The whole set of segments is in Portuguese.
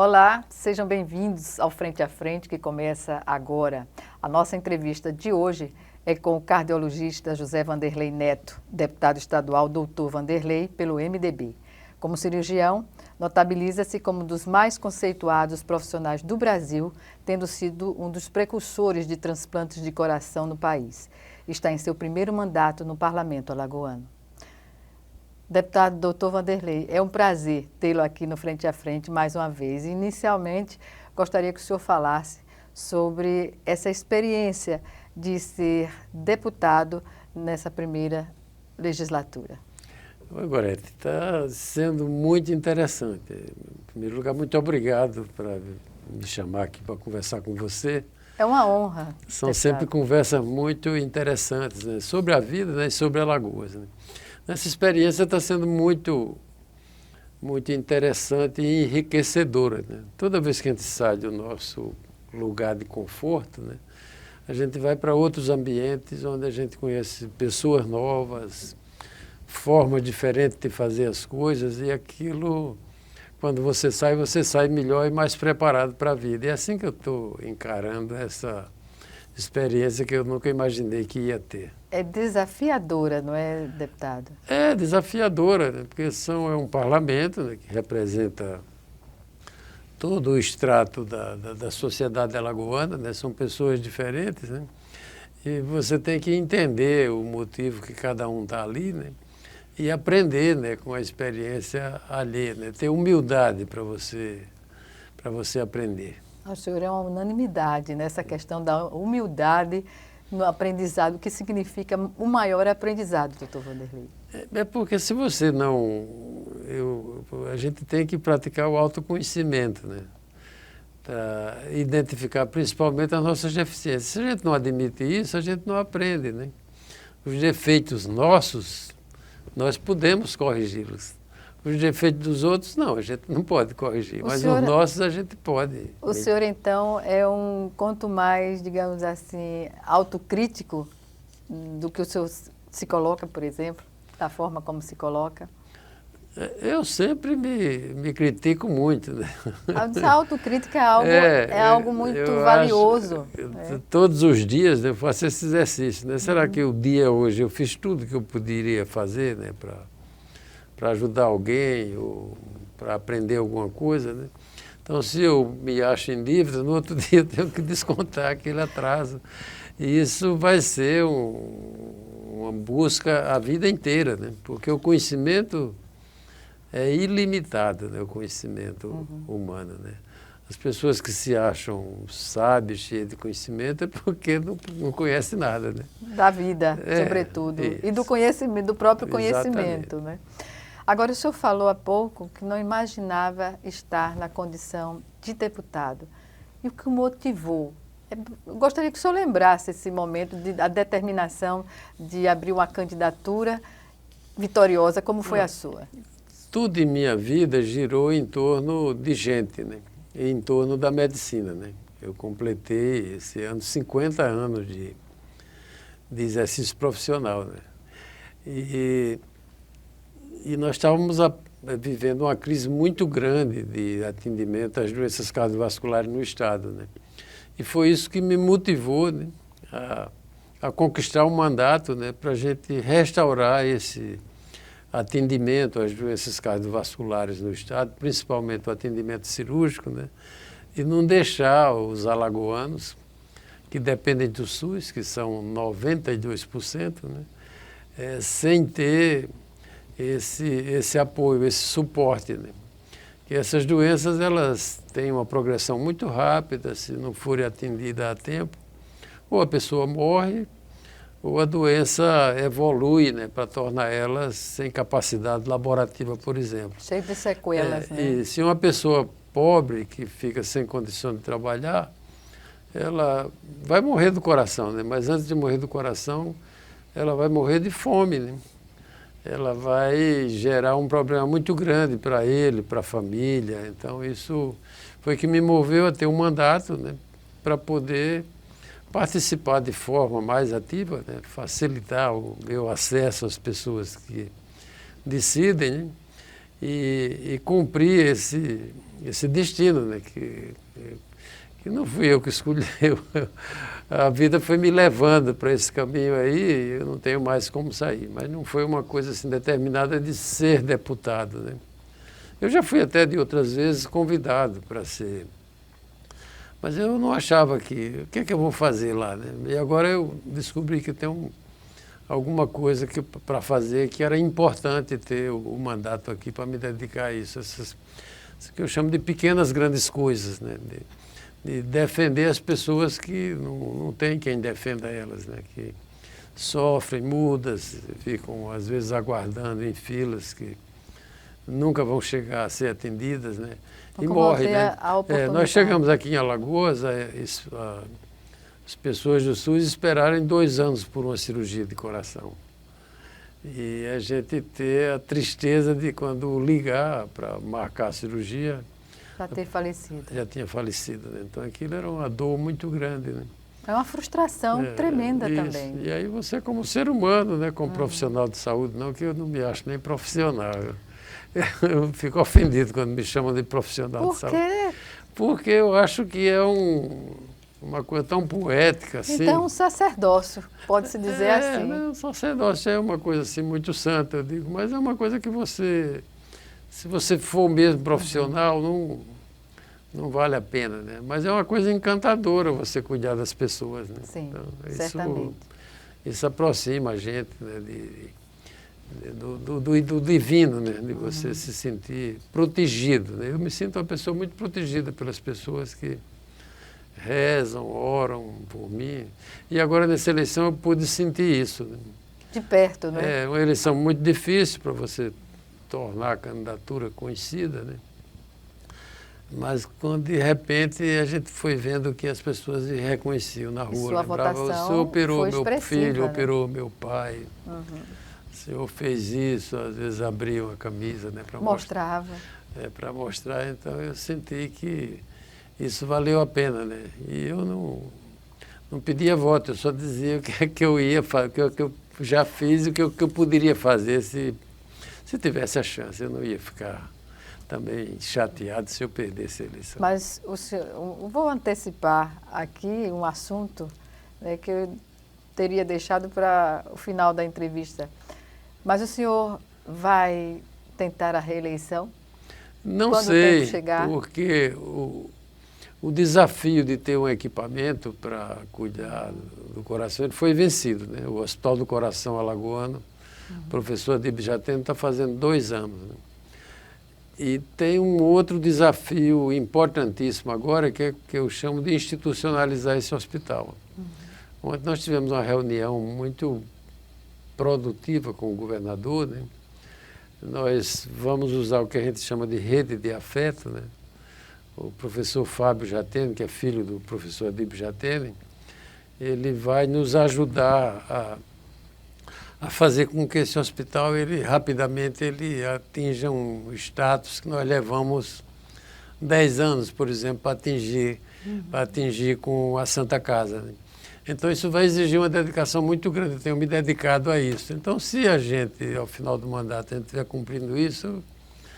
Olá, sejam bem-vindos ao Frente a Frente, que começa agora. A nossa entrevista de hoje é com o cardiologista José Vanderlei Neto, deputado estadual doutor Vanderlei, pelo MDB. Como cirurgião, notabiliza-se como um dos mais conceituados profissionais do Brasil, tendo sido um dos precursores de transplantes de coração no país. Está em seu primeiro mandato no Parlamento alagoano. Deputado doutor Vanderlei, é um prazer tê-lo aqui no Frente a Frente mais uma vez. Inicialmente, gostaria que o senhor falasse sobre essa experiência de ser deputado nessa primeira legislatura. Oi, Gorete, está sendo muito interessante. Em primeiro lugar, muito obrigado por me chamar aqui para conversar com você. É uma honra. São deputado. sempre conversas muito interessantes, né? Sobre a vida, né? E sobre Alagoas. Né? Essa experiência está sendo muito interessante e enriquecedora. Né? Toda vez que a gente sai do nosso lugar de conforto, né? A gente vai para outros ambientes onde a gente conhece pessoas novas, forma diferente de fazer as coisas, e aquilo, quando você sai melhor e mais preparado para a vida. E é assim que eu estou encarando essa experiência que eu nunca imaginei que ia ter. É desafiadora, não é, deputado? É desafiadora, né? Porque é um parlamento, né, que representa todo o extrato da sociedade alagoana, né? São pessoas diferentes, né? E você tem que entender o motivo que cada um está ali, né? E aprender, né, com a experiência alheia, né? Ter humildade para você aprender. O senhor é uma unanimidade nessa questão da humildade no aprendizado, o que significa o maior aprendizado, doutor Vanderlei? É porque se você não... a gente tem que praticar o autoconhecimento, né? Para identificar principalmente as nossas deficiências. Se a gente não admite isso, a gente não aprende, né? Os defeitos nossos, nós podemos corrigi-los. Os defeitos dos outros, não, a gente não pode corrigir, mas os nossos a gente pode. O senhor, então, é quanto mais, digamos assim, autocrítico do que o senhor se coloca, por exemplo, da forma como se coloca? Eu sempre me critico muito, né? A autocrítica é algo muito valioso. Todos os dias, né, eu faço esse exercício, né? Será que o dia hoje eu fiz tudo que eu poderia fazer, né, para ajudar alguém ou para aprender alguma coisa, né? Então, se eu me acho em dívida, no outro dia eu tenho que descontar aquele atraso. E isso vai ser uma busca a vida inteira, né? Porque o conhecimento é ilimitado, né? O conhecimento humano, né? As pessoas que se acham sábias, cheias de conhecimento, é porque não conhecem nada, né? Da vida, sobretudo. Isso. E do conhecimento, do próprio conhecimento, né? Agora, o senhor falou há pouco que não imaginava estar na condição de deputado. E o que o motivou? Eu gostaria que o senhor lembrasse esse momento, a determinação de abrir uma candidatura vitoriosa, como foi a sua? Tudo em minha vida girou em torno de gente, né? E em torno da medicina, né? Eu completei esse ano 50 anos de exercício profissional, né? E nós estávamos vivendo uma crise muito grande de atendimento às doenças cardiovasculares no estado, né? E foi isso que me motivou, né, a conquistar um mandato, né, para a gente restaurar esse atendimento às doenças cardiovasculares no estado, principalmente o atendimento cirúrgico, né, e não deixar os alagoanos, que dependem do SUS, que são 92%, né, sem ter esse apoio, esse suporte, né? Que essas doenças, elas têm uma progressão muito rápida, se não forem atendidas a tempo, ou a pessoa morre, ou a doença evolui, né, para tornar ela sem capacidade laborativa, por exemplo. Cheio de sequelas, né? E se uma pessoa pobre, que fica sem condição de trabalhar, ela vai morrer do coração, né? Mas antes de morrer do coração, ela vai morrer de fome, né? Ela vai gerar um problema muito grande para ele, para a família. Então, isso foi que me moveu a ter um mandato, né, para poder participar de forma mais ativa, né, facilitar o meu acesso às pessoas que decidem, né, e cumprir esse destino, né? Que não fui eu que escolhi. A vida foi me levando para esse caminho aí, e eu não tenho mais como sair. Mas não foi uma coisa assim determinada de ser deputado, né? Eu já fui até de outras vezes convidado para ser, mas eu não achava que, o que é que eu vou fazer lá, né? E agora eu descobri que tem alguma coisa para fazer, que era importante ter o mandato aqui para me dedicar a isso, isso que eu chamo de pequenas grandes coisas, né? De defender as pessoas que não tem quem defenda elas, né? Que sofrem, mudas, ficam às vezes aguardando em filas que nunca vão chegar a ser atendidas, né? E morrem, né? Nós chegamos aqui em Alagoas, as pessoas do SUS esperaram 2 anos por uma cirurgia de coração. E a gente ter a tristeza de quando ligar para marcar a cirurgia, já ter falecido. Já tinha falecido, né? Então aquilo era uma dor muito grande, né? É uma frustração tremenda isso. Também. E aí você como ser humano, né? Como profissional de saúde, não que eu não me acho nem profissional. Eu fico ofendido quando me chamam de profissional de saúde. Por quê? Porque eu acho que é uma coisa tão poética assim. Então um sacerdócio, pode-se dizer assim. Não, sacerdócio é uma coisa assim muito santa, eu digo, mas é uma coisa que você... Se você for mesmo profissional, não vale a pena, né? Mas é uma coisa encantadora você cuidar das pessoas, né? Sim, então, certamente. Isso aproxima a gente, né? Do divino, né? De você se sentir protegido, né? Eu me sinto uma pessoa muito protegida pelas pessoas que rezam, oram por mim. E agora nessa eleição eu pude sentir isso, né? De perto, né? É uma eleição muito difícil para você tornar a candidatura conhecida, né? Mas quando de repente a gente foi vendo que as pessoas me reconheciam na rua, sua lembrava, votação o senhor operou meu filho, né? operou meu pai, o senhor fez isso, às vezes abria uma camisa, né, para mostrava. Para mostrar, então eu senti que isso valeu a pena, né? E eu não pedia voto, eu só dizia o que é que eu ia fazer, o que eu já fiz e o que eu poderia fazer se tivesse a chance. Eu não ia ficar também chateado se eu perdesse a eleição. Mas eu vou antecipar aqui um assunto, né, que eu teria deixado para o final da entrevista. Mas o senhor vai tentar a reeleição? Não quando sei, o tempo chegar? Porque o desafio de ter um equipamento para cuidar do coração ele foi vencido, né? O Hospital do Coração Alagoano, o professor Adib Jatene está fazendo 2 anos. Né? E tem um outro desafio importantíssimo agora, que eu chamo de institucionalizar esse hospital. Ontem nós tivemos uma reunião muito produtiva com o governador, né? Nós vamos usar o que a gente chama de rede de afeto, né? O professor Fábio Jatene, que é filho do professor Adib Jatene, ele vai nos ajudar a fazer com que esse hospital, rapidamente, atinja um status que nós levamos 10 anos, por exemplo, para atingir com a Santa Casa, né? Então, isso vai exigir uma dedicação muito grande, eu tenho me dedicado a isso. Então, se a gente, ao final do mandato, a gente estiver cumprindo isso...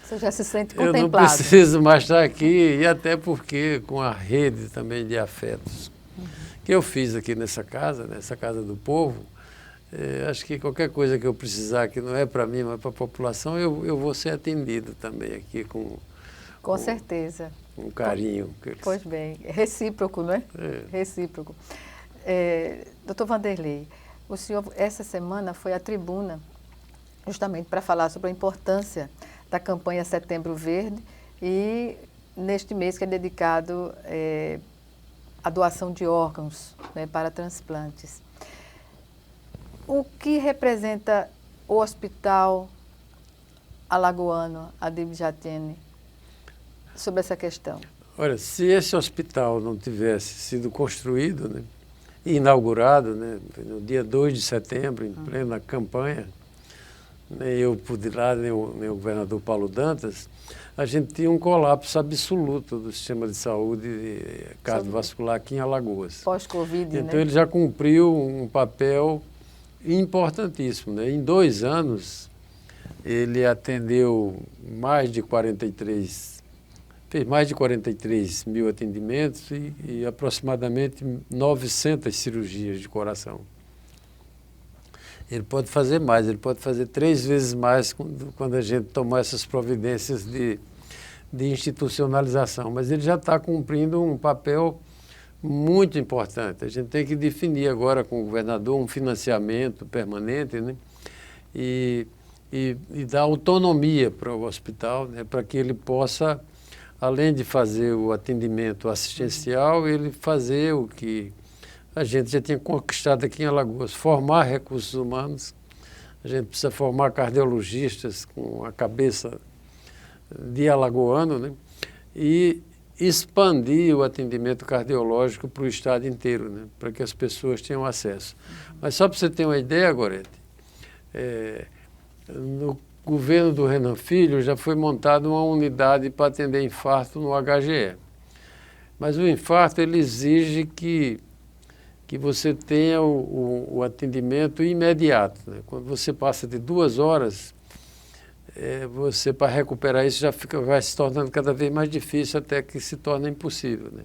Você já se sente contemplado. Eu não preciso mais estar aqui, e até porque com a rede também de afetos que eu fiz aqui nessa casa do povo, acho que qualquer coisa que eu precisar, que não é para mim, mas para a população, eu vou ser atendido também aqui com certeza. Um carinho. Pois bem, recíproco, não é? Recíproco. Doutor Vanderlei, o senhor essa semana foi à tribuna justamente para falar sobre a importância da campanha Setembro Verde e neste mês que é dedicado à doação de órgãos, né, para transplantes. O que representa o Hospital Alagoano Adib Jatene sobre essa questão? Olha, se esse hospital não tivesse sido construído, né, e inaugurado, né, no dia 2 de setembro, em plena campanha, nem eu pude ir lá, nem o governador Paulo Dantas, a gente tinha um colapso absoluto do sistema de saúde cardiovascular aqui em Alagoas. Pós-Covid, então, né? ele já cumpriu um papel importantíssimo, né? Em 2 anos, ele atendeu fez mais de 43 mil atendimentos e aproximadamente 900 cirurgias de coração. Ele pode fazer mais, ele pode fazer 3 vezes mais quando a gente tomar essas providências de institucionalização, mas ele já está cumprindo um papel muito importante. A gente tem que definir agora com o governador um financiamento permanente, né? E dar autonomia para o hospital, né? Para que ele possa, além de fazer o atendimento assistencial, ele fazer o que a gente já tinha conquistado aqui em Alagoas, formar recursos humanos. A gente precisa formar cardiologistas com a cabeça de alagoano, né? E expandir o atendimento cardiológico para o estado inteiro, né? Para que as pessoas tenham acesso. Mas só para você ter uma ideia, Gorete, no governo do Renan Filho já foi montada uma unidade para atender infarto no HGE. Mas o infarto ele exige que você tenha o atendimento imediato, né? Quando você passa de 2 horas, você, para recuperar isso, vai se tornando cada vez mais difícil, até que se torna impossível, né?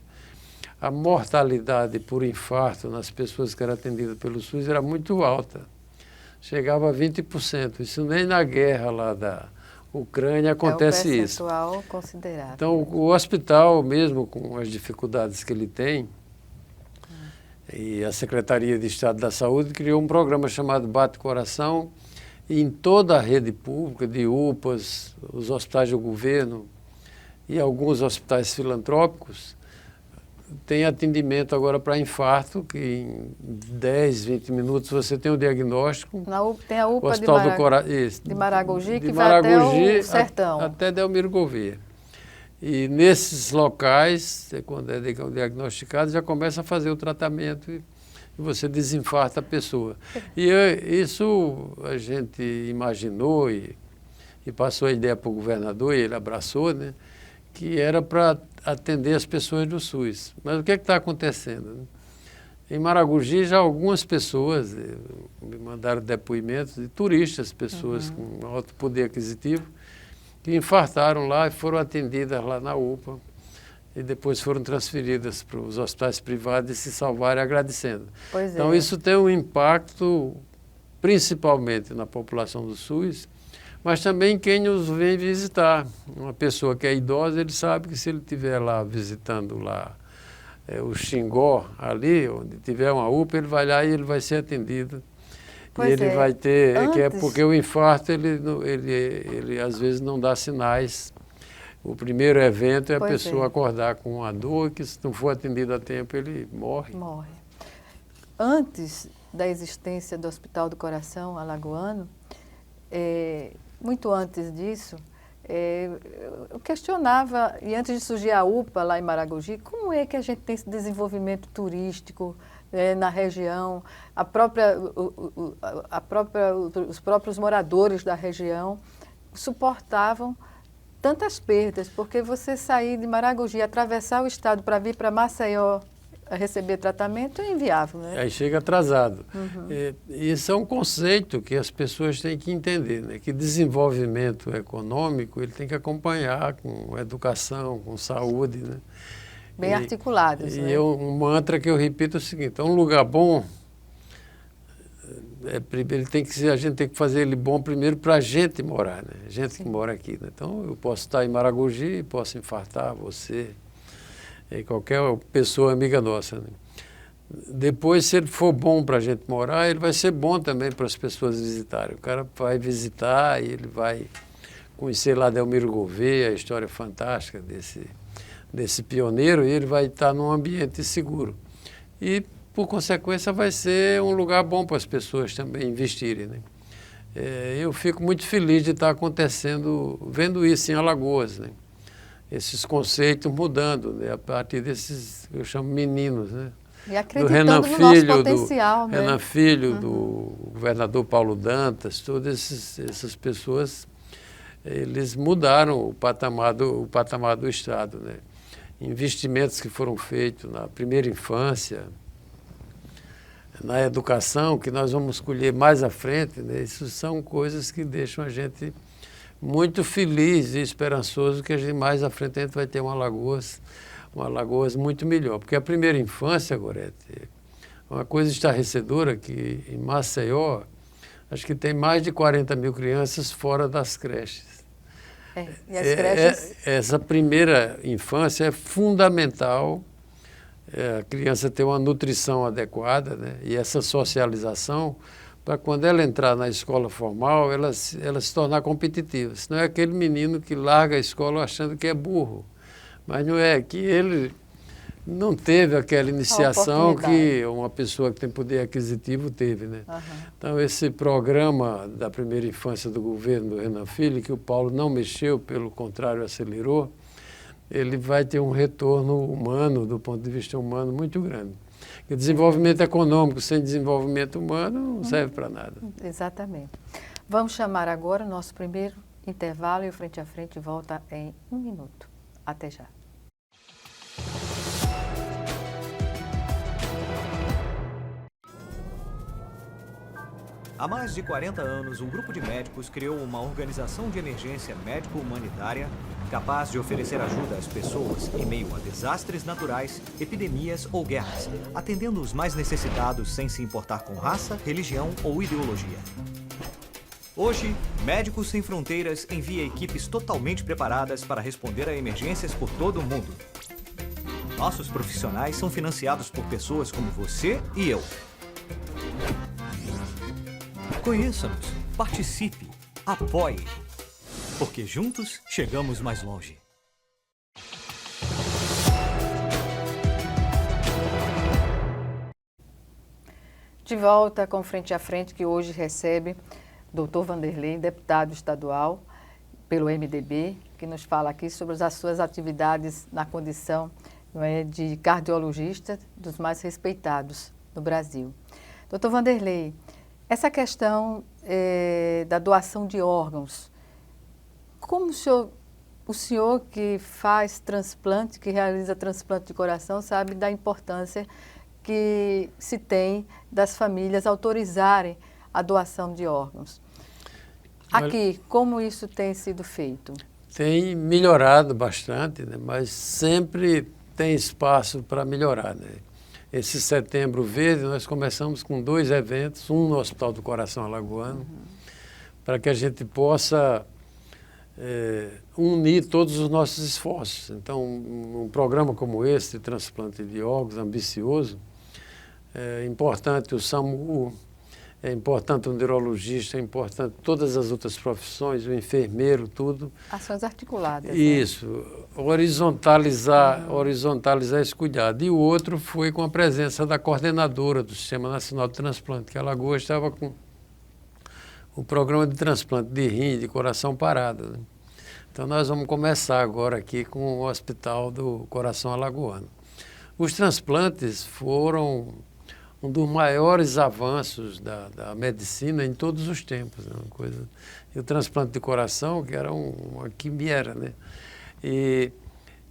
A mortalidade por infarto nas pessoas que eram atendidas pelo SUS era muito alta, chegava a 20%. Isso nem na guerra lá da Ucrânia acontece isso. É um percentual considerável. Então, o hospital, mesmo com as dificuldades que ele tem, e a Secretaria de Estado da Saúde criou um programa chamado Bate Coração, e em toda a rede pública de UPAs, os hospitais do governo e alguns hospitais filantrópicos, tem atendimento agora para infarto, que em 10, 20 minutos você tem o diagnóstico. Tem a UPA de Maragogi, que vai até o Sertão. Até Delmiro Gouveia. E nesses locais, quando é diagnosticado, já começa a fazer o tratamento e você desinfarta a pessoa. E isso a gente imaginou e passou a ideia para o governador, e ele abraçou, né, que era para atender as pessoas do SUS. Mas o que está acontecendo, né? Em Maragogi, já algumas pessoas me mandaram depoimentos de turistas, pessoas com alto poder aquisitivo, que infartaram lá e foram atendidas lá na UPA. E depois foram transferidas para os hospitais privados e se salvaram agradecendo. Então, isso tem um impacto principalmente na população do SUS, mas também quem nos vem visitar. Uma pessoa que é idosa, ele sabe que se ele estiver lá visitando lá o Xingó, ali, onde tiver uma UPA, ele vai lá e ele vai ser atendido. E ele vai ter, porque o infarto, ele às vezes não dá sinais. O primeiro evento é a pessoa acordar com uma dor, que se não for atendido a tempo, ele morre. Antes da existência do Hospital do Coração alagoano, muito antes disso, eu questionava, e antes de surgir a UPA lá em Maragogi, como é que a gente tem esse desenvolvimento turístico na região, os próprios moradores da região suportavam tantas perdas, porque você sair de Maragogi, atravessar o estado para vir para Maceió a receber tratamento é inviável, né? Aí chega atrasado. Isso é um conceito que as pessoas têm que entender, né? Que desenvolvimento econômico ele tem que acompanhar com educação, com saúde, né? Bem articulados, né? E um mantra que eu repito é o seguinte: um lugar bom, a gente tem que fazer ele bom primeiro para a gente morar, né? A gente que mora aqui, né? Então, eu posso estar em Maragogi, posso infartar você, qualquer pessoa amiga nossa, né? Depois, se ele for bom para a gente morar, ele vai ser bom também para as pessoas visitarem. O cara vai visitar e ele vai conhecer lá Delmiro Gouveia, a história fantástica desse pioneiro, e ele vai estar num ambiente seguro. E, por consequência, vai ser um lugar bom para as pessoas também investirem, né? Eu fico muito feliz de estar acontecendo, vendo isso em Alagoas, né? Esses conceitos mudando, né? A partir desses, eu chamo meninos, né? E acreditando no nosso potencial, né? Renan Filho, do governador Paulo Dantas, todas essas pessoas, eles mudaram o patamar do Estado, né? Investimentos que foram feitos na primeira infância, na educação, que nós vamos colher mais à frente, né? Isso são coisas que deixam a gente muito feliz e esperançoso que a gente, mais à frente a gente vai ter uma Alagoas muito melhor. Porque a primeira infância, Gorete, é uma coisa estarrecedora que em Maceió, acho que tem mais de 40 mil crianças fora das creches. E as creches? Essa primeira infância é fundamental, a criança ter uma nutrição adequada, né? E essa socialização, para quando ela entrar na escola formal, ela se tornar competitiva. Senão é aquele menino que larga a escola achando que é burro. Mas não é, que ele não teve aquela iniciação que uma pessoa que tem poder aquisitivo teve, né? Uhum. Então, esse programa da primeira infância do governo do Renan Filho, que o Paulo não mexeu, pelo contrário, acelerou, ele vai ter um retorno humano, do ponto de vista humano, muito grande. Porque desenvolvimento econômico sem desenvolvimento humano não serve para nada. Exatamente. Vamos chamar agora o nosso primeiro intervalo e o Frente a Frente volta em 1 minuto. Até já. Há mais de 40 anos, um grupo de médicos criou uma organização de emergência médico-humanitária capaz de oferecer ajuda às pessoas em meio a desastres naturais, epidemias ou guerras, atendendo os mais necessitados sem se importar com raça, religião ou ideologia. Hoje, Médicos Sem Fronteiras envia equipes totalmente preparadas para responder a emergências por todo o mundo. Nossos profissionais são financiados por pessoas como você e eu. Conheça-nos, participe, apoie, porque juntos chegamos mais longe. De volta com Frente a Frente, que hoje recebe Dr. Vanderlei, deputado estadual pelo MDB, que nos fala aqui sobre as suas atividades na condição, não é, de cardiologista dos mais respeitados no Brasil. Dr. Vanderlei, essa questão da doação de órgãos, como o senhor que faz transplante, que realiza transplante de coração, sabe da importância que se tem das famílias autorizarem a doação de órgãos. Aqui, como isso tem sido feito? Tem melhorado bastante, né? Mas sempre tem espaço para melhorar, né? Esse Setembro Verde, nós começamos com 2 eventos, um no Hospital do Coração Alagoano, para que a gente possa unir todos os nossos esforços. Então, um programa como esse, de transplante de órgãos, ambicioso, é importante o SAMU, é importante o neurologista, é importante todas as outras profissões, o enfermeiro, tudo. Ações articuladas. Isso, né? horizontalizar esse cuidado. E o outro foi com a presença da coordenadora do Sistema Nacional de Transplante, que a Alagoas estava com o programa de transplante de rim e de coração parado, né? Então nós vamos começar agora aqui com o Hospital do Coração Alagoano. Os transplantes foram um dos maiores avanços da medicina em todos os tempos, né? Uma coisa. E o transplante de coração, que era uma quimera, né? E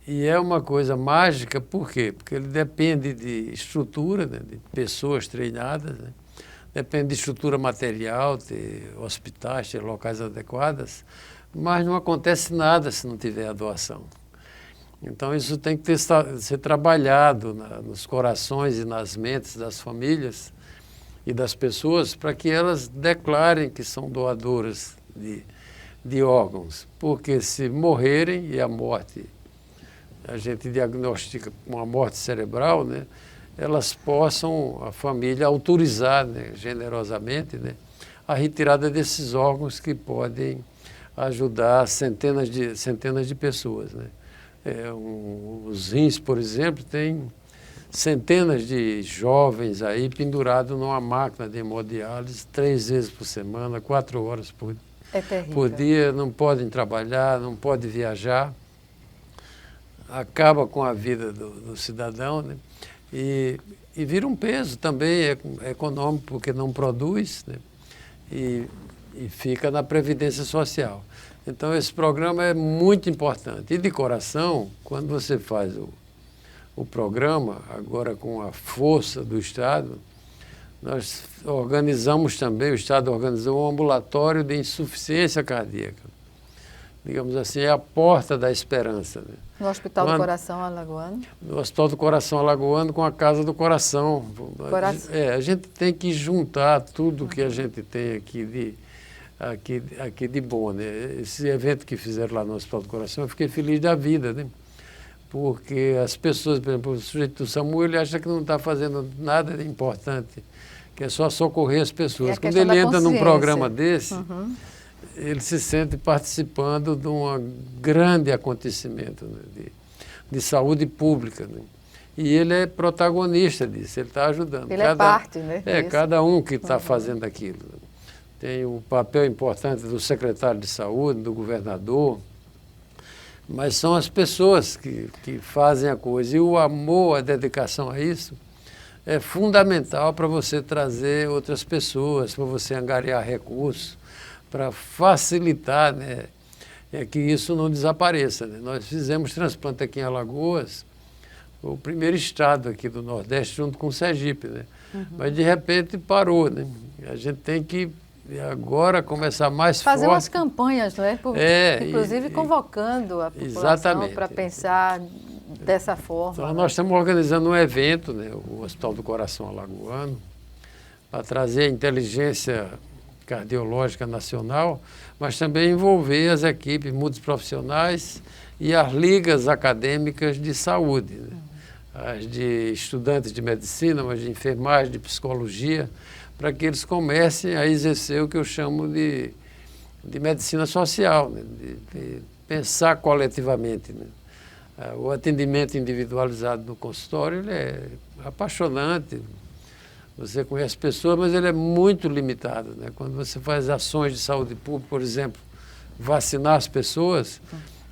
é uma coisa mágica, por quê? Porque ele depende de estrutura, né? De pessoas treinadas, né? Depende de estrutura material, ter hospitais, ter locais adequados, mas não acontece nada se não tiver a doação. Então, isso tem que ser trabalhado nos corações e nas mentes das famílias e das pessoas para que elas declarem que são doadoras de órgãos. Porque se morrerem e a morte, a gente diagnostica com a morte cerebral, né, elas possam, a família, autorizar, né, generosamente, né, a retirada desses órgãos que podem ajudar centenas de pessoas, né. Os rins, por exemplo, tem centenas de jovens aí pendurados numa máquina de hemodiálise 3 vezes por semana, 4 horas por dia, não podem trabalhar, não podem viajar, acaba com a vida do cidadão, né? E vira um peso também econômico, porque não produz, né? E fica na Previdência Social. Então, esse programa é muito importante. E de coração, quando você faz o programa, agora com a força do Estado, Nós organizamos também, o Estado organizou um ambulatório de insuficiência cardíaca. Digamos assim, é a porta da esperança. Né? No Hospital do Coração Alagoano? No Hospital do Coração Alagoano com a Casa do Coração. A gente tem que juntar tudo que a gente tem aqui de bom. Né? Esse evento que fizeram lá no Hospital do Coração, eu fiquei feliz da vida, né? Porque as pessoas, por exemplo, o sujeito do SAMU, ele acha que não está fazendo nada de importante, que é só socorrer as pessoas. Quando ele entra num programa desse, ele se sente participando de um grande acontecimento, né, de saúde pública. Né? E ele é protagonista disso, ele está ajudando. Ele é parte, né? Cada um que está fazendo aquilo. Tem o papel importante do secretário de saúde, do governador, mas são as pessoas que fazem a coisa. E o amor, a dedicação a isso é fundamental para você trazer outras pessoas, para você angariar recursos, para facilitar, né, que isso não desapareça. Né? Nós fizemos transplante aqui em Alagoas, o primeiro estado aqui do Nordeste, junto com o Sergipe. Né? Mas, de repente, parou. Né? A gente tem que agora começar mais fazer forte. umas campanhas, não é? Inclusive convocando a população para pensar dessa forma. Então, né? Nós estamos organizando um evento, né, o Hospital do Coração Alagoano, para trazer a inteligência cardiológica nacional, mas também envolver as equipes multiprofissionais e as ligas acadêmicas de saúde, né? As de estudantes de medicina, mas de enfermagem, de psicologia, para que eles comecem a exercer o que eu chamo de medicina social, né? de pensar coletivamente. Né? O atendimento individualizado no consultório ele é apaixonante. Você conhece pessoas, mas ele é muito limitado. Né? Quando você faz ações de saúde pública, por exemplo, vacinar as pessoas,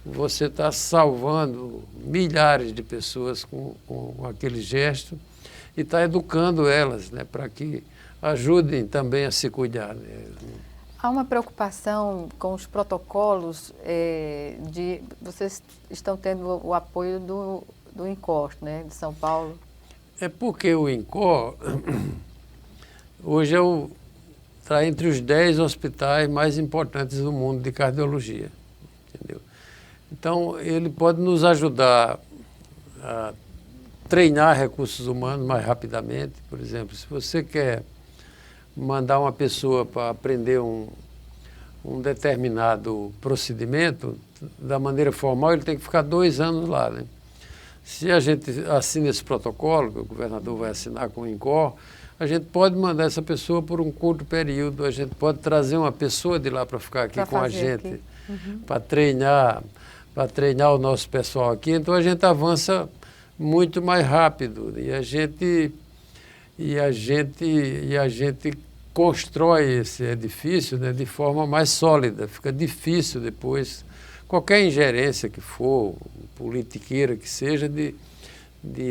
você está salvando milhares de pessoas com aquele gesto e está educando elas, né? Para que ajudem também a se cuidar. Né? Há uma preocupação com os protocolos vocês estão tendo o apoio do INCOR, né, de São Paulo? É porque o INCOR hoje está entre os 10 hospitais mais importantes do mundo de cardiologia, entendeu? Então, ele pode nos ajudar a treinar recursos humanos mais rapidamente. Por exemplo, se você quer mandar uma pessoa para aprender um determinado procedimento, da maneira formal, ele tem que ficar 2 anos lá, né? Se a gente assina esse protocolo, que o governador vai assinar com o INCOR, a gente pode mandar essa pessoa por um curto período, a gente pode trazer uma pessoa de lá para ficar aqui com a gente, para treinar o nosso pessoal aqui. Então, a gente avança muito mais rápido e a gente constrói esse edifício, né, de forma mais sólida. Fica difícil depois, qualquer ingerência que for, politiqueira que seja, de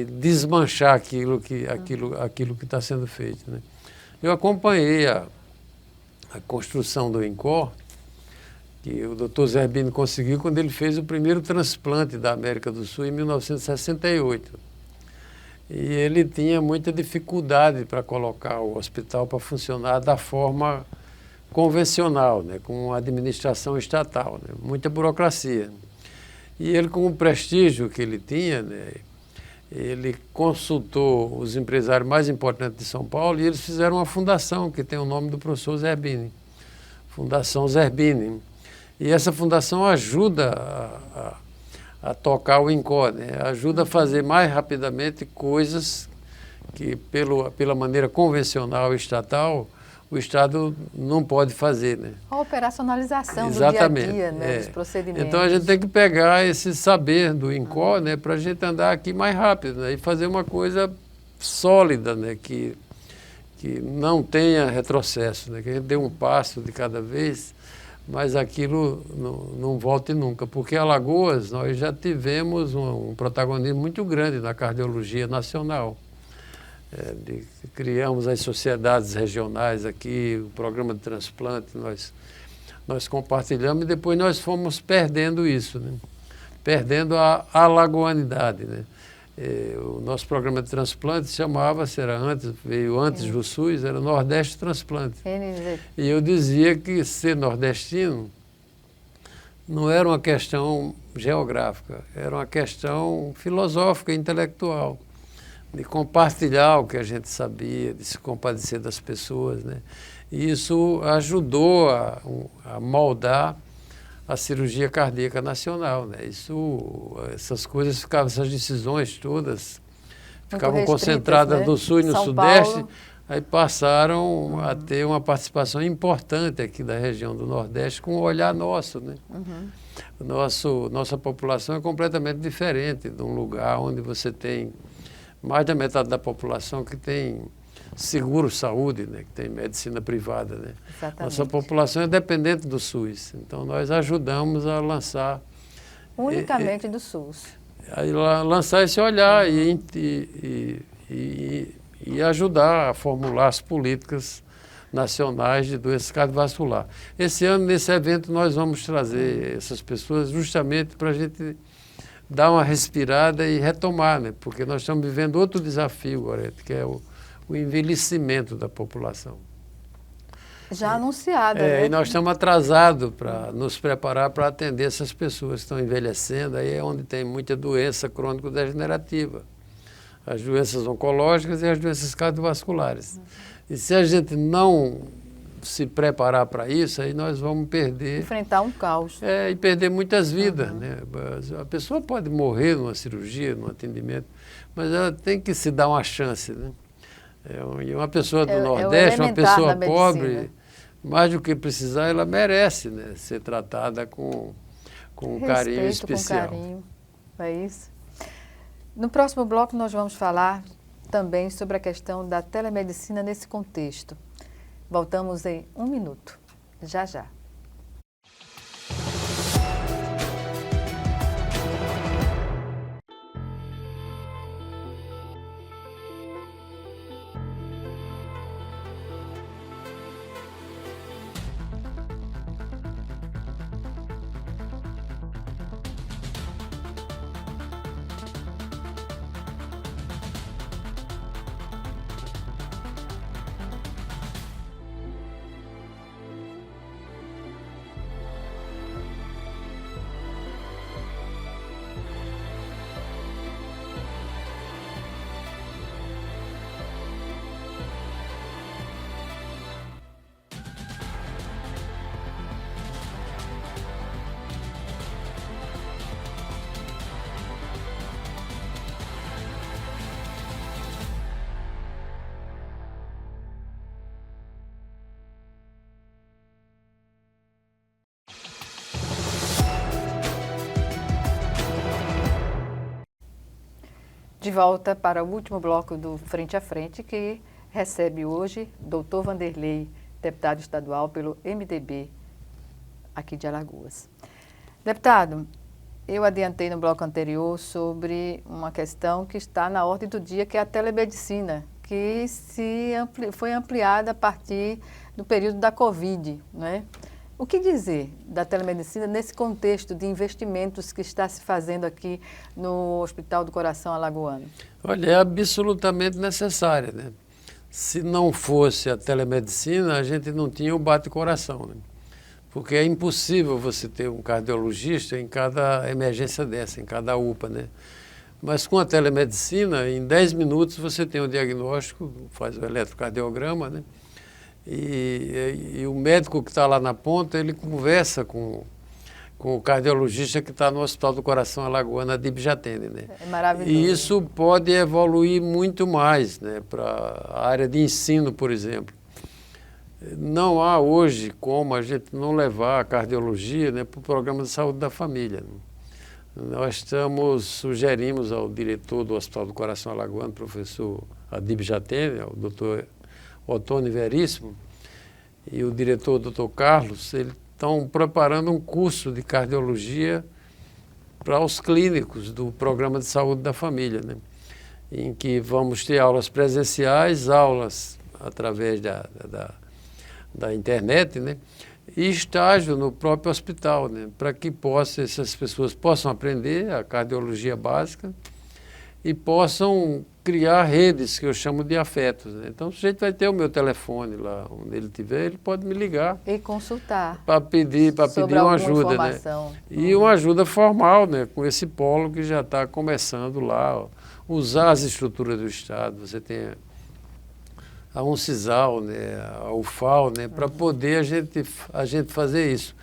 desmanchar aquilo que está sendo feito. Né? Eu acompanhei a construção do INCOR, que o Dr. Zerbini conseguiu quando ele fez o primeiro transplante da América do Sul em 1968. E ele tinha muita dificuldade para colocar o hospital para funcionar da forma convencional, né, com a administração estatal, né, muita burocracia. E ele, com o prestígio que ele tinha, né, ele consultou os empresários mais importantes de São Paulo e eles fizeram uma fundação que tem o nome do professor Zerbini, Fundação Zerbini. E essa fundação ajuda a tocar o INCOR, né? Ajuda a fazer mais rapidamente coisas que, pela maneira convencional e estatal, o Estado não pode fazer. Né? A operacionalização Exatamente, do dia a dia, né? Dos procedimentos. Então, a gente tem que pegar esse saber do INCOR, né? Para a gente andar aqui mais rápido, né? E fazer uma coisa sólida, né? Que não tenha retrocesso, né? Que a gente dê um passo de cada vez, mas aquilo não volte nunca, porque Alagoas nós já tivemos um protagonismo muito grande na cardiologia nacional. Criamos as sociedades regionais aqui, o programa de transplante, nós compartilhamos e depois nós fomos perdendo isso, né? Perdendo a alagoanidade. Né? O nosso programa de transplante veio antes do SUS, era Nordeste Transplante. E eu dizia que ser nordestino não era uma questão geográfica, era uma questão filosófica, intelectual, de compartilhar o que a gente sabia, de se compadecer das pessoas, né? E isso ajudou a moldar a cirurgia cardíaca nacional, né? Essas decisões todas ficavam concentradas, né, no Sul e no Sudeste, Paulo. Aí passaram a ter uma participação importante aqui da região do Nordeste com o olhar nosso, né? Nossa população é completamente diferente de um lugar onde você tem mais da metade da população que tem seguro-saúde, né, que tem medicina privada, né? Exatamente. Nossa população é dependente do SUS, então nós ajudamos a lançar... Unicamente do SUS. Lançar esse olhar e ajudar a formular as políticas nacionais de doença cardiovascular. Esse ano, nesse evento, nós vamos trazer essas pessoas justamente para a gente dar uma respirada e retomar, né? Porque nós estamos vivendo outro desafio, Gorete, que é o envelhecimento da população. Já anunciada, né? E nós estamos atrasados para nos preparar para atender essas pessoas que estão envelhecendo. Aí é onde tem muita doença crônico-degenerativa. As doenças oncológicas e as doenças cardiovasculares. E se a gente não se preparar para isso, aí nós vamos perder... Enfrentar um caos. E perder muitas vidas, né? A pessoa pode morrer numa cirurgia, num atendimento, mas ela tem que se dar uma chance, né? E uma pessoa do Nordeste, uma pessoa pobre, mais do que precisar, ela merece, né, ser tratada com um carinho especial. Com carinho, é isso. No próximo bloco nós vamos falar também sobre a questão da telemedicina nesse contexto. Voltamos em 1 minuto, já já. De volta para o último bloco do Frente a Frente, que recebe hoje Dr. Vanderlei, deputado estadual pelo MDB aqui de Alagoas. Deputado, eu adiantei no bloco anterior sobre uma questão que está na ordem do dia, que é a telemedicina, que foi ampliada a partir do período da Covid, não é? O que dizer da telemedicina nesse contexto de investimentos que está se fazendo aqui no Hospital do Coração Alagoano? Olha, é absolutamente necessária, né? Se não fosse a telemedicina, a gente não tinha o bate-coração, né? Porque é impossível você ter um cardiologista em cada emergência dessa, em cada UPA, né? Mas com a telemedicina, em 10 minutos você tem o diagnóstico, faz o eletrocardiograma, né? E o médico que está lá na ponta, ele conversa com o cardiologista que está no Hospital do Coração Alagoano, a DIB já atende, né? É maravilhoso. E isso pode evoluir muito mais, né, para a área de ensino, por exemplo. Não há hoje como a gente não levar a cardiologia, né, para o programa de saúde da família, né? Nós sugerimos ao diretor do Hospital do Coração Alagoano, professor Adib Jatene, o doutor Otônio Veríssimo, e o diretor, doutor Carlos, eles estão preparando um curso de cardiologia para os clínicos do programa de saúde da família, né? Em que vamos ter aulas presenciais, aulas através da internet, né? E estágio no próprio hospital, né? Para que essas pessoas possam aprender a cardiologia básica e possam criar redes que eu chamo de afetos, né? Então o sujeito vai ter o meu telefone lá, onde ele estiver, ele pode me ligar. E consultar. Para pedir uma ajuda, né? E uma ajuda formal, né? Com esse polo que já está começando lá, ó. Usar as estruturas do Estado, você tem a Uncisal, né? A UFAL, né? Para poder a gente fazer isso.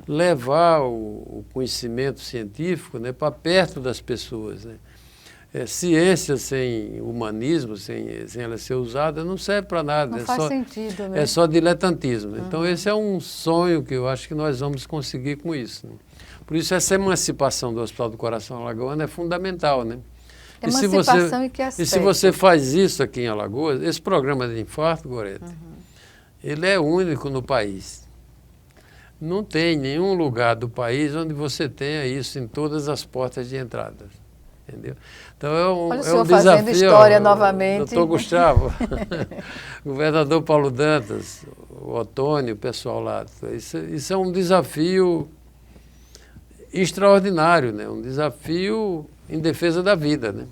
Levar o conhecimento científico, né? Para perto das pessoas, né? Ciência sem humanismo, sem ela ser usada, não serve para nada. Não faz sentido, né? É só diletantismo. Então, esse é um sonho que eu acho que nós vamos conseguir com isso, né? Por isso, essa emancipação do Hospital do Coração Alagoano é fundamental, né? Emancipação e que aspecto? E se você faz isso aqui em Alagoas, esse programa de infarto, Gorete, ele é único no país. Não tem nenhum lugar do país onde você tenha isso em todas as portas de entrada. Entendeu? Então Olha o senhor fazendo história novamente. Doutor Gustavo, governador Paulo Dantas, o Otônio, o pessoal lá. Isso é um desafio extraordinário, né? Um desafio em defesa da vida, né?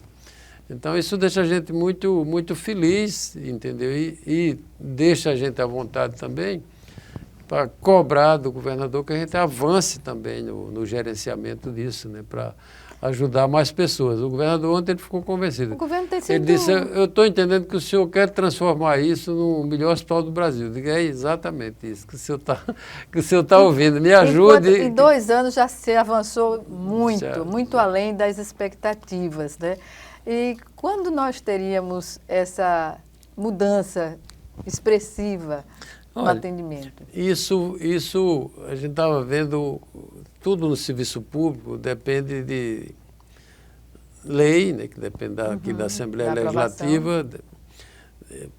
Então isso deixa a gente muito, muito feliz, entendeu? E deixa a gente à vontade também para cobrar do governador que a gente avance também no gerenciamento disso, né? Para ajudar mais pessoas. O governador ontem ele ficou convencido. O governo tem sido... Ele disse, eu estou entendendo que o senhor quer transformar isso no melhor hospital do Brasil. Eu digo, é exatamente isso que o senhor está ouvindo. Me ajude. Em 2 anos já se avançou muito, muito além das expectativas, né? E quando nós teríamos essa mudança expressiva no atendimento? Isso a gente estava vendo... Tudo no serviço público depende de lei, né, que depende aqui da Assembleia Legislativa,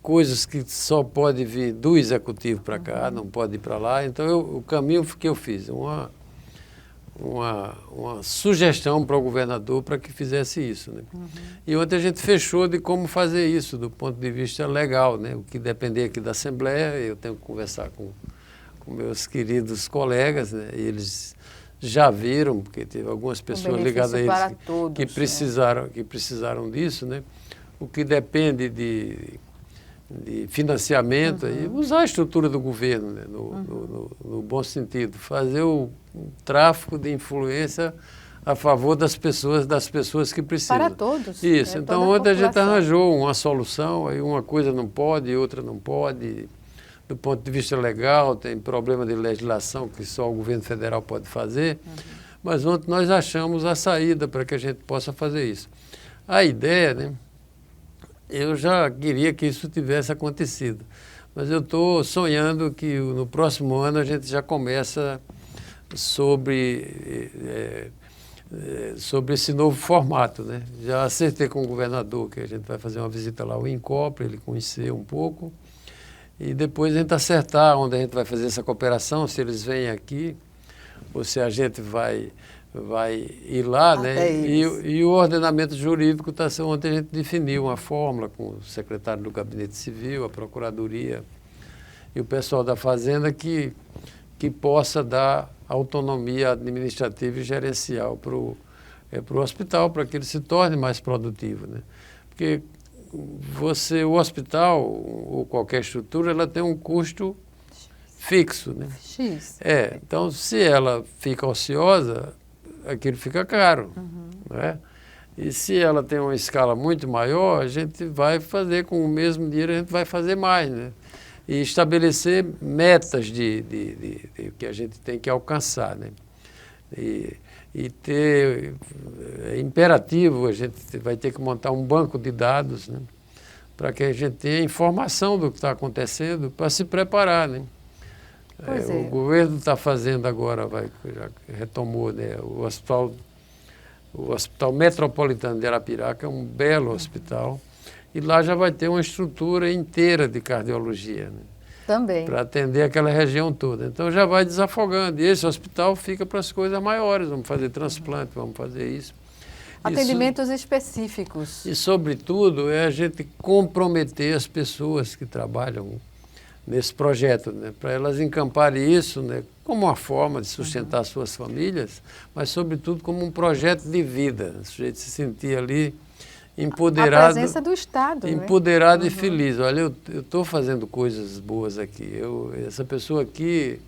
coisas que só pode vir do Executivo para cá, não pode ir para lá. Então, o caminho que eu fiz, uma sugestão para o governador para que fizesse isso, né? E ontem a gente fechou de como fazer isso do ponto de vista legal, né? O que depender aqui da Assembleia, eu tenho que conversar com meus queridos colegas, né? E eles já viram, porque teve algumas pessoas ligadas a eles que precisaram disso, né? O que depende de financiamento, aí, usar a estrutura do governo, né? No bom sentido, fazer o tráfico de influência a favor das pessoas que precisam. Para todos. Isso, então ontem a gente arranjou uma solução, aí uma coisa não pode, outra não pode. Do ponto de vista legal, tem problema de legislação que só o governo federal pode fazer, mas ontem nós achamos a saída para que a gente possa fazer isso. A ideia, né, eu já queria que isso tivesse acontecido, mas eu estou sonhando que no próximo ano a gente já começa sobre esse novo formato, né? Já acertei com o governador que a gente vai fazer uma visita lá ao INCOR, para ele conhecer um pouco, e depois a gente acertar onde a gente vai fazer essa cooperação, se eles vêm aqui, ou se a gente vai ir lá, né? E o ordenamento jurídico está sendo, ontem a gente definiu uma fórmula com o secretário do Gabinete Civil, a Procuradoria e o pessoal da Fazenda que possa dar autonomia administrativa e gerencial para o hospital, para que ele se torne mais produtivo, né? Porque o hospital ou qualquer estrutura, ela tem um custo fixo, né? X. Então, se ela fica ociosa, aquilo fica caro, né? E se ela tem uma escala muito maior, a gente vai fazer com o mesmo dinheiro, a gente vai fazer mais, né? E estabelecer metas de que a gente tem que alcançar, né? E ter, é imperativo, a gente vai ter que montar um banco de dados, né, para que a gente tenha informação do que está acontecendo para se preparar, né? O governo está fazendo agora, já retomou, né, o Hospital Metropolitano de Arapiraca, é um belo hospital, e lá já vai ter uma estrutura inteira de cardiologia, né? Também. Para atender aquela região toda. Então já vai desafogando. E esse hospital fica para as coisas maiores. Vamos fazer transplante, vamos fazer isso. Atendimentos específicos. E, sobretudo, é a gente comprometer as pessoas que trabalham nesse projeto, né? Para elas encamparem isso, né, como uma forma de sustentar suas famílias, mas, sobretudo, como um projeto de vida. O sujeito se sentir ali empoderado. A presença do Estado. Empoderado, né? E feliz. Olha, eu estou fazendo coisas boas aqui. Essa pessoa aqui,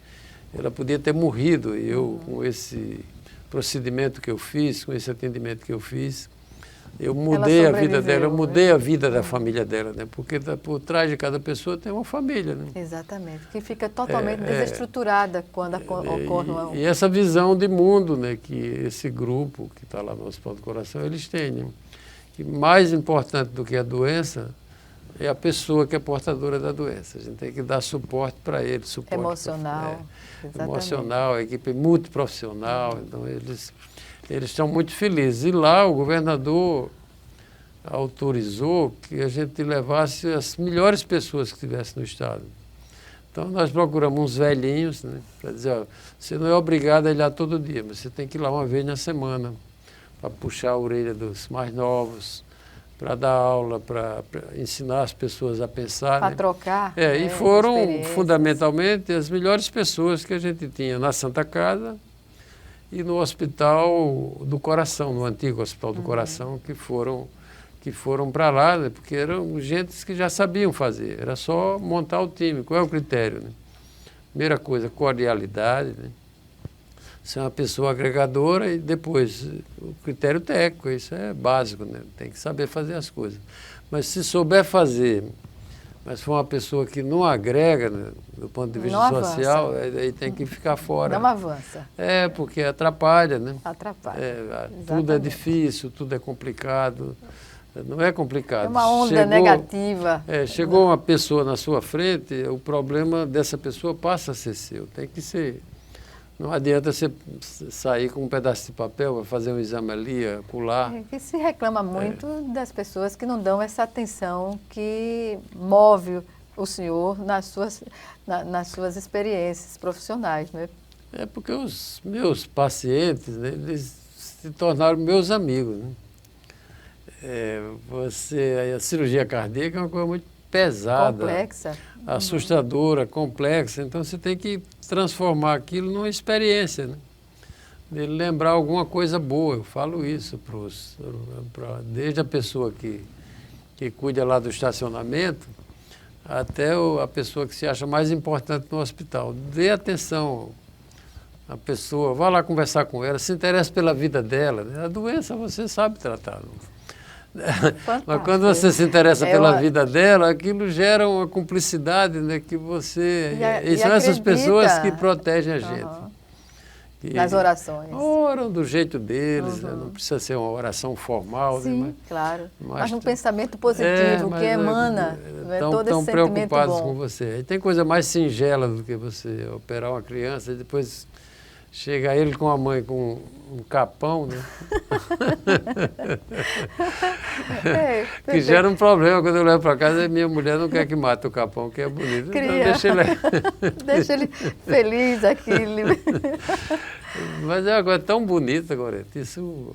ela podia ter morrido. E eu, com esse procedimento que eu fiz, com esse atendimento que eu fiz, eu mudei a vida dela, eu mudei a vida da família dela, né? Porque por trás de cada pessoa tem uma família, né? Exatamente, que fica totalmente desestruturada quando ocorre uma... E essa visão de mundo, né, que esse grupo que está lá no Hospital do Coração, eles têm, né? Que mais importante do que a doença é a pessoa que é portadora da doença. A gente tem que dar suporte para ele, suporte emocional, emocional, a equipe multiprofissional. Então eles estão muito felizes. E lá o governador autorizou que a gente levasse as melhores pessoas que estivessem no estado. Então nós procuramos uns velhinhos, né, para dizer, ó, você não é obrigado a ir lá todo dia, mas você tem que ir lá uma vez na semana para puxar a orelha dos mais novos, para dar aula, para ensinar as pessoas a pensar. Para né? trocar. E foram fundamentalmente as melhores pessoas que a gente tinha na Santa Casa e no Hospital do Coração, no antigo Hospital do Coração, que foram para lá, né? Porque eram gente que já sabiam fazer, era só montar o time. Qual é o critério? Né? Primeira coisa, cordialidade, né? Ser uma pessoa agregadora e depois o critério técnico, isso é básico, né? Tem que saber fazer as coisas. Mas se souber fazer, mas for uma pessoa que não agrega, né, do ponto de vista social, aí tem que ficar fora. Não avança. Porque atrapalha, né? Atrapalha. Tudo é difícil, tudo é complicado. Não é complicado. É uma onda negativa. Chegou uma pessoa na sua frente, o problema dessa pessoa passa a ser seu. Tem que ser. Não adianta você sair com um pedaço de papel para fazer um exame ali, acolá. Que se reclama muito das pessoas que não dão essa atenção que move o senhor nas suas experiências profissionais, né? Porque os meus pacientes, né, eles se tornaram meus amigos, né? A cirurgia cardíaca é uma coisa muito pesada. Complexa. Assustadora, complexa. Então você tem que transformar aquilo numa experiência, né? De lembrar alguma coisa boa. Eu falo isso desde a pessoa que cuida lá do estacionamento até a pessoa que se acha mais importante no hospital. Dê atenção à pessoa, vá lá conversar com ela, se interesse pela vida dela, né? A doença você sabe tratar, não? Mas quando você se interessa pela vida dela, aquilo gera uma cumplicidade, né, que você... E são essas pessoas que protegem a gente. Nas orações. Oram do jeito deles, né, não precisa ser uma oração formal. Sim, né, claro. Mas um pensamento positivo, que emana todo esse sentimento bom. Estão preocupados com você. E tem coisa mais singela do que você operar uma criança e depois... Chega ele com a mãe com um capão, né? Que gera um problema quando eu levo para casa. Minha mulher não quer que mate o capão, que é bonito. Então deixa ele feliz aqui. Mas é uma coisa tão bonita, Gorete. Isso...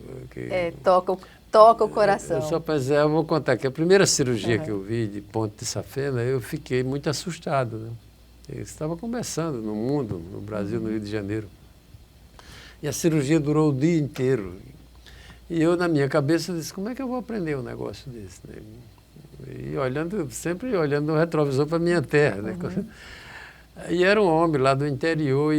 Toca o coração. Eu vou contar que a primeira cirurgia que eu vi de ponte de safena, eu fiquei muito assustado, né? Eu estava começando no mundo, no Brasil, no Rio de Janeiro. E a cirurgia durou o dia inteiro. E eu, na minha cabeça, disse, como é que eu vou aprender um negócio desse? Né? E sempre olhando no retrovisor para a minha terra. Né? E era um homem lá do interior e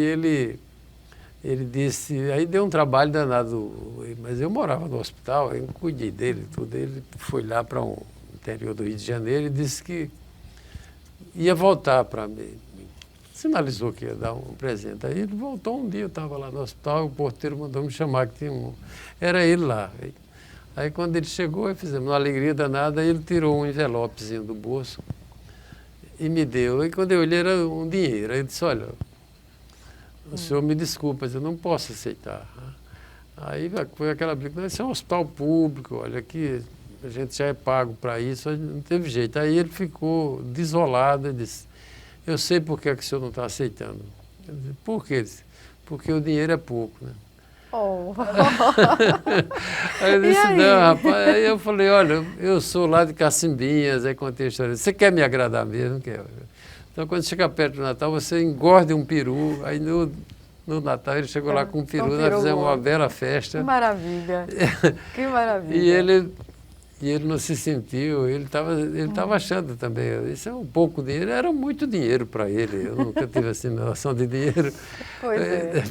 ele disse, aí deu um trabalho danado, mas eu morava no hospital, eu cuidei dele, tudo. Ele foi lá para o interior do Rio de Janeiro e disse que ia voltar para mim. Sinalizou que ia dar um presente. Aí ele voltou um dia, eu estava lá no hospital, o porteiro mandou me chamar, que tinha era ele lá. Aí quando ele chegou, fizemos uma alegria danada, aí ele tirou um envelopezinho do bolso e me deu. Aí quando eu olhei, era um dinheiro. Aí ele disse, olha, o senhor me desculpa, mas eu não posso aceitar. Aí foi aquela briga, isso é um hospital público, olha, aqui a gente já é pago para isso, não teve jeito. Aí ele ficou desolado e disse, eu sei por que o senhor não está aceitando. Eu disse, por quê? Porque o dinheiro é pouco, né? Aí eu disse, não, rapaz. Aí eu falei, olha, eu sou lá de Cacimbinhas, aí contei a história. Você quer me agradar mesmo? Quer? Então, quando chega perto do Natal, você engorde um peru. Aí no Natal ele chegou lá com um peru, nós fizemos uma bela festa. Que maravilha, que maravilha. E ele E ele não se sentiu, ele estava achando também, isso é um pouco dinheiro, era muito dinheiro para ele, eu nunca tive assim noção de dinheiro. Pois é.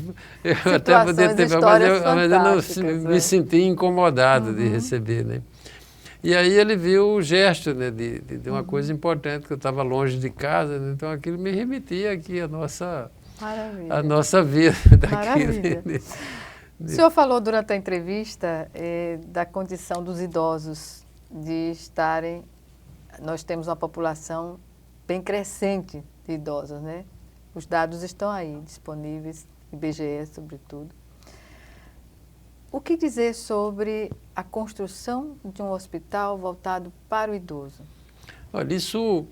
Eu até poderia ter, mas eu não me senti incomodado de receber, né? E aí ele viu o gesto, né, de uma coisa importante, que eu estava longe de casa, né? Então aquilo me remetia aqui à nossa vida daqui. O senhor falou durante a entrevista da condição dos idosos de estarem... Nós temos uma população bem crescente de idosos, né? Os dados estão aí, disponíveis, IBGE sobretudo. O que dizer sobre a construção de um hospital voltado para o idoso? Olha, isso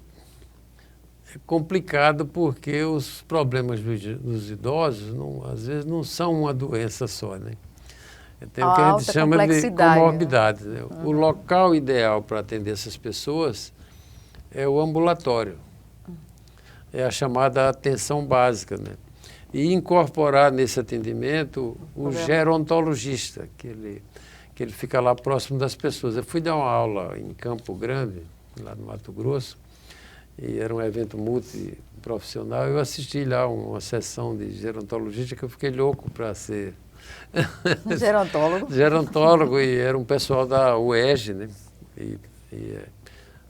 é complicado porque os problemas dos idosos, às vezes, não são uma doença só, né? Tem o que a gente chama de comorbidade, né? O local ideal para atender essas pessoas é o ambulatório. É a chamada atenção básica, né? E incorporar nesse atendimento o gerontologista, que ele fica lá próximo das pessoas. Eu fui dar uma aula em Campo Grande, lá no Mato Grosso, e era um evento multiprofissional. Eu assisti lá uma sessão de gerontologista que eu fiquei louco para ser... Gerontólogo? Gerontólogo, e era um pessoal da UERJ, né?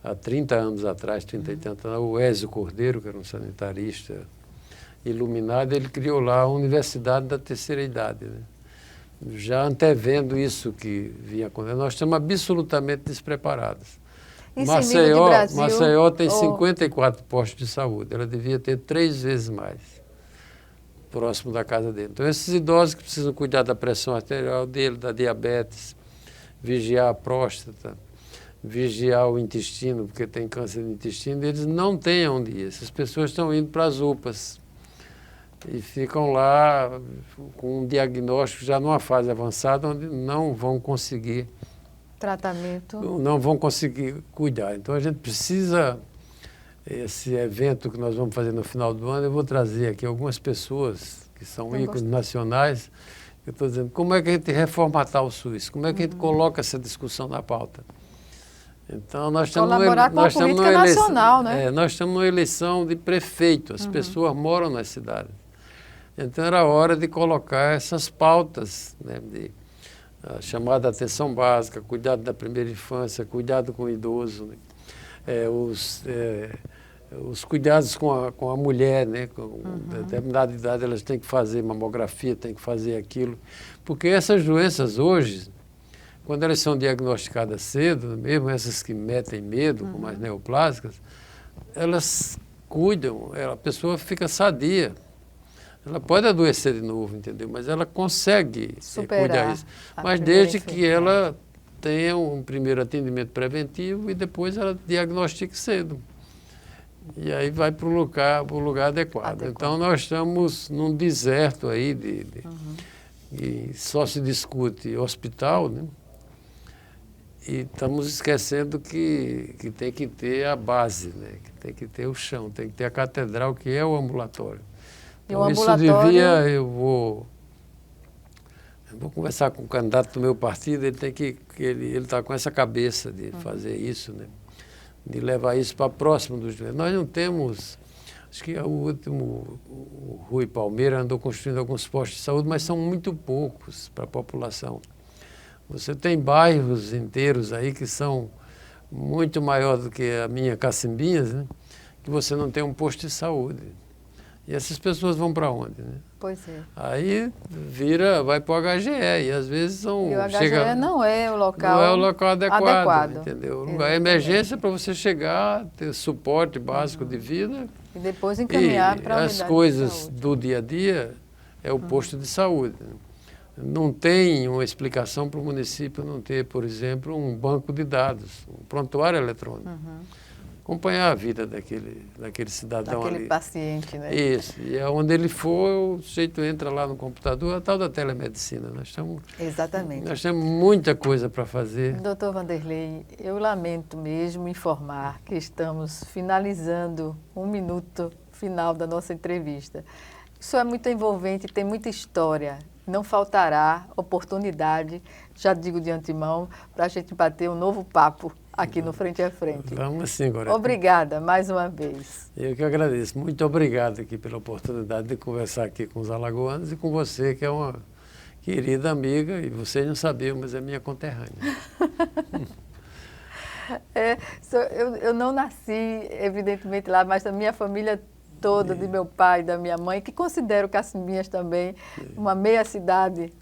Há 30 anos atrás, 30 e tantos anos, o Ézio Cordeiro, que era um sanitarista iluminado, ele criou lá a Universidade da Terceira Idade, né? Já antevendo isso que vinha acontecendo. Nós estamos absolutamente despreparados. Maceió tem 54 postos de saúde, ela devia ter 3 vezes mais, próximo da casa dele. Então, esses idosos que precisam cuidar da pressão arterial dele, da diabetes, vigiar a próstata, vigiar o intestino, porque tem câncer no intestino, eles não têm onde ir. Essas pessoas estão indo para as UPAs e ficam lá com um diagnóstico já numa fase avançada, onde não vão conseguir tratamento, não vão conseguir cuidar. Então a gente precisa, esse evento que nós vamos fazer no final do ano, eu vou trazer aqui algumas pessoas que são ícones nacionais. Eu estou dizendo, como é que a gente reformatar o SUS? Como é que a gente coloca essa discussão na pauta? Então, nós estamos numa eleição, né? Nós estamos numa eleição de prefeito, as pessoas moram nas cidades. Então, era hora de colocar essas pautas, né, de chamada atenção básica, cuidado da primeira infância, cuidado com o idoso, né? Os cuidados com a mulher, né? Com determinada idade, elas têm que fazer mamografia, têm que fazer aquilo. Porque essas doenças hoje, quando elas são diagnosticadas cedo, mesmo essas que metem medo, como as neoplásicas, elas cuidam, a pessoa fica sadia. Ela pode adoecer de novo, entendeu? Mas ela consegue cuidar disso. Mas desde que ela tenha um primeiro atendimento preventivo e depois ela diagnostique cedo. E aí vai para o lugar adequado. Então, nós estamos num deserto aí e só se discute hospital, né? E estamos esquecendo que tem que ter a base, né? Que tem que ter o chão, tem que ter a catedral, que é o ambulatório. Então, eu vou conversar com o candidato do meu partido, ele está com essa cabeça de fazer isso, né? De levar isso para próximo dos doentes. Nós não temos, acho que o Rui Palmeira andou construindo alguns postos de saúde, mas são muito poucos para a população. Você tem bairros inteiros aí que são muito maiores do que a minha Cacimbinhas, né? Que você não tem um posto de saúde. E essas pessoas vão para onde, né? Pois é. Aí vai para o HGE e às vezes são... E o HGE não é o local... Não é o local adequado. Entendeu? O lugar é emergência para você chegar, ter suporte básico de vida. E depois encaminhar para a unidade de saúde. As coisas do dia a dia é o posto de saúde. Não tem uma explicação para o município não ter, por exemplo, um banco de dados, um prontuário eletrônico. Acompanhar a vida daquele cidadão ali. Daquele paciente, né? Isso. E onde ele for, o sujeito entra lá no computador, a tal da telemedicina. Exatamente. Nós temos muita coisa para fazer. Doutor Vanderlei, eu lamento mesmo informar que estamos finalizando um minuto final da nossa entrevista. Isso é muito envolvente, tem muita história. não faltará oportunidade, já digo de antemão, para a gente bater um novo papo aqui no Frente a Frente. Vamos sim, agora. Obrigada mais uma vez. Eu que agradeço. Muito obrigado aqui pela oportunidade de conversar aqui com os alagoanos e com você, que é uma querida amiga, e vocês não sabiam, mas é minha conterrânea. Eu não nasci, evidentemente, lá, mas a minha família toda, de meu pai, da minha mãe, que considero Cacimbinhas também uma meia cidade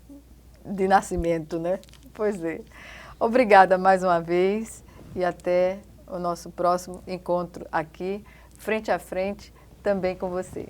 de nascimento, né? Pois é. Obrigada mais uma vez e até o nosso próximo encontro aqui, frente a frente, também com você.